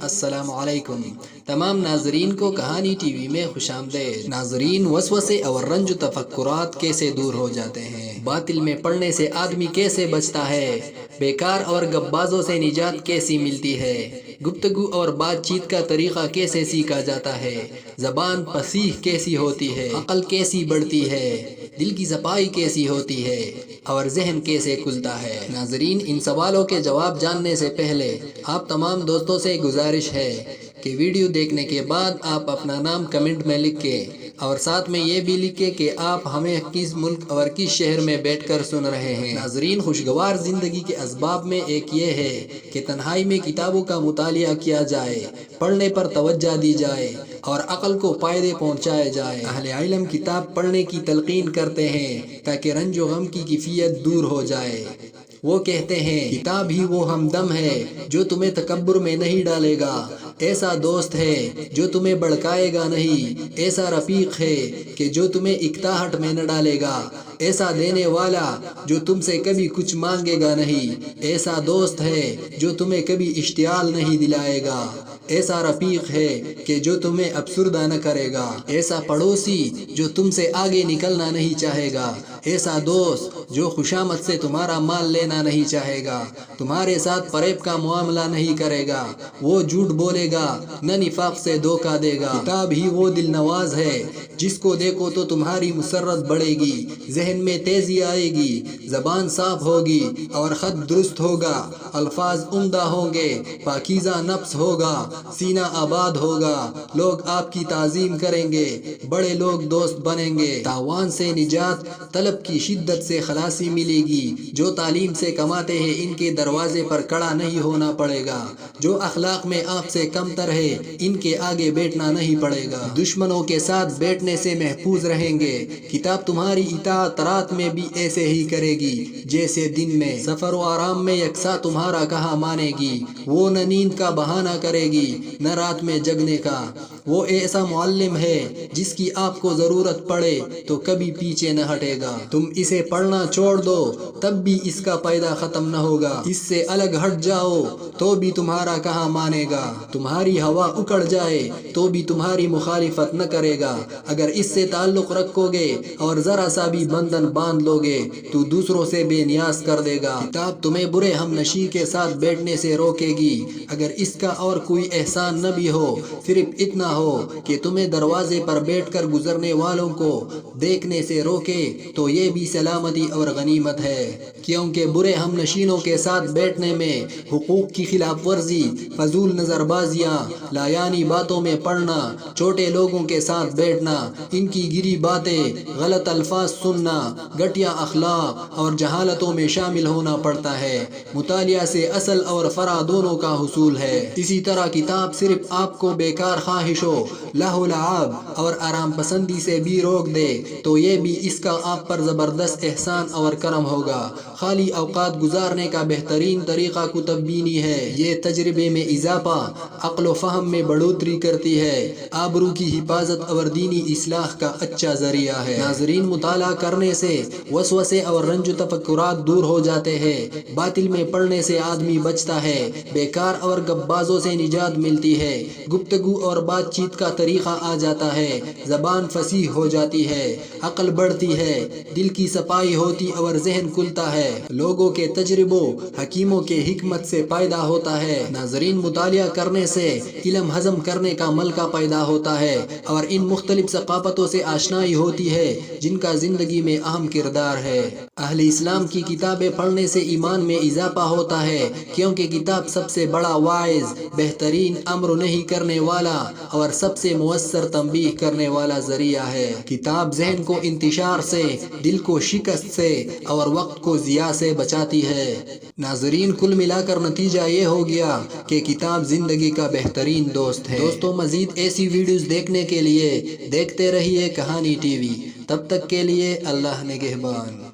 السلام علیکم۔ تمام ناظرین کو کہانی ٹی وی میں خوش آمدید۔ ناظرین، وسوسے اور رنج و تفکرات کیسے دور ہو جاتے ہیں؟ باطل میں پڑنے سے آدمی کیسے بچتا ہے؟ بیکار اور گپبازوں سے نجات کیسی ملتی ہے؟ گفتگو اور بات چیت کا طریقہ کیسے سیکھا جاتا ہے؟ زبان فصیح کیسی ہوتی ہے؟ عقل کیسی بڑھتی ہے؟ دل کی صفائی کیسی ہوتی ہے اور ذہن کیسے کھلتا ہے؟ ناظرین، ان سوالوں کے جواب جاننے سے پہلے آپ تمام دوستوں سے گزارش ہے کہ ویڈیو دیکھنے کے بعد آپ اپنا نام کمنٹ میں لکھیں اور ساتھ میں یہ بھی لکھیں کہ آپ ہمیں کس ملک اور کس شہر میں بیٹھ کر سن رہے ہیں۔ ناظرین، خوشگوار زندگی کے اسباب میں ایک یہ ہے کہ تنہائی میں کتابوں کا مطالعہ کیا جائے، پڑھنے پر توجہ دی جائے اور عقل کو فائدے پہنچائے جائے۔ اہل علم کتاب پڑھنے کی تلقین کرتے ہیں تاکہ رنج و غم کی کیفیت دور ہو جائے۔ وہ کہتے ہیں، کتاب ہی وہ ہمدم ہے جو تمہیں تکبر میں نہیں ڈالے گا، ایسا دوست ہے جو تمہیں بھڑکائے گا نہیں، ایسا رفیق ہے کہ جو تمہیں اکتاہٹ میں نہ ڈالے گا، ایسا دینے والا جو تم سے کبھی کچھ مانگے گا نہیں، ایسا دوست ہے جو تمہیں کبھی اشتعال نہیں دلائے گا، ایسا رفیق ہے کہ جو تمہیں افسردہ نہ کرے گا، ایسا پڑوسی جو تم سے آگے نکلنا نہیں چاہے گا، ایسا دوست جو خوشامد سے تمہارا مال لینا نہیں چاہے گا، تمہارے ساتھ فریب کا معاملہ نہیں کرے گا، وہ جھوٹ بولے گا نہ نفاق سے دھوکہ دے گا۔ کتاب ہی وہ دل نواز ہے جس کو دیکھو تو تمہاری مسرت بڑھے گی، ذہن میں تیزی آئے گی، زبان صاف ہوگی اور خط درست ہوگا، الفاظ عمدہ ہوں گے، پاکیزہ نفس ہوگا، سینہ آباد ہوگا، لوگ آپ کی تعظیم کریں گے، بڑے لوگ دوست بنیں گے، تاوان سے نجات، طلب کی شدت سے خلاصی ملے گی۔ جو تعلیم سے کماتے ہیں ان کے دروازے پر کھڑا نہیں ہونا پڑے گا، جو اخلاق میں آپ سے کم تر ہے ان کے آگے بیٹھنا نہیں پڑے گا، دشمنوں کے ساتھ بیٹھنے سے محفوظ رہیں گے۔ کتاب تمہاری اطاعت رات میں بھی ایسے ہی کرے گی جیسے دن میں، سفر و آرام میں یکساں تمہارا کہا مانے گی، وہ نہ نیند کا بہانہ کرے گی نہ رات میں جگنے کا، وہ ایسا معلم ہے جس کی آپ کو ضرورت پڑے تو کبھی پیچھے نہ ہٹے گا، تم اسے پڑھنا چھوڑ دو تب بھی اس کا فائدہ ختم نہ ہوگا، اس سے الگ ہٹ جاؤ تو بھی تمہارا کہا مانے گا، تمہاری ہوا اکڑ جائے تو بھی تمہاری مخالفت نہ کرے گا، اگر اس سے تعلق رکھو گے اور ذرا سا بھی بندھن باندھ لو گے تو دوسروں سے بے نیاز کر دے گا۔ کتاب تمہیں برے ہم نشی کے ساتھ بیٹھنے سے روکے گی، اگر اس کا اور کوئی احسان نہ بھی ہو، صرف اتنا ہو کہ تمہیں دروازے پر بیٹھ کر گزرنے والوں کو دیکھنے سے روکے تو یہ بھی سلامتی اور غنیمت ہے، کیونکہ برے ہم نشینوں کے ساتھ بیٹھنے میں حقوق کی خلاف ورزی، فضول نظر بازیاں، لایانی باتوں میں پڑنا، چھوٹے لوگوں کے ساتھ بیٹھنا، ان کی گری باتیں، غلط الفاظ سننا، گھٹیا اخلاق اور جہالتوں میں شامل ہونا پڑتا ہے۔ مطالعہ سے اصل اور فرع دونوں کا حصول ہے۔ اسی طرح کتاب صرف آپ کو بیکار خواہشوں، لہو و لعب اور آرام پسندی سے بھی روک دے تو یہ بھی اس کا آپ پر زبردست احسان اور کرم ہوگا۔ خالی اوقات گزارنے کا بہترین طریقہ کتب بینی ہے، یہ تجربے میں اضافہ، عقل و فہم میں بڑھوتری کرتی ہے، آبرو کی حفاظت اور دینی اصلاح کا اچھا ذریعہ ہے۔ ناظرین، مطالعہ کرنے سے وسوسے اور رنج و تفکرات دور ہو جاتے ہیں، باطل میں پڑنے سے آدمی بچتا ہے، بیکار اور گپبازوں سے نجات ملتی ہے، گفتگو اور بات چیت کا طریقہ آ جاتا ہے، زبان فصیح ہو جاتی ہے، عقل بڑھتی ہے، دل کی صفائی ہوتی اور ذہن کھلتا ہے، لوگوں کے تجربوں، حکیموں کے حکمت سے پیدا ہوتا ہے۔ ناظرین، مطالعہ کرنے سے علم ہضم کرنے کا ملکہ پیدا ہوتا ہے اور ان مختلف ثقافتوں سے آشنائی ہوتی ہے جن کا زندگی میں اہم کردار ہے۔ اہل اسلام کی کتابیں پڑھنے سے ایمان میں اضافہ ہوتا ہے، کیونکہ کتاب سب سے بڑا واعظ، بہترین امر نہیں کرنے والا اور سب سے مؤثر تنبیہ کرنے والا ذریعہ ہے۔ کتاب ذہن کو انتشار سے، دل کو شکست سے اور وقت کو ضیاع سے بچاتی ہے۔ ناظرین، کل ملا کر نتیجہ یہ ہو گیا کہ کتاب زندگی کا بہترین دوست ہے۔ دوستوں، مزید ایسی ویڈیوز دیکھنے کے لیے دیکھتے رہیے کہانی ٹی وی، تب تک کے لیے اللہ نگہبان۔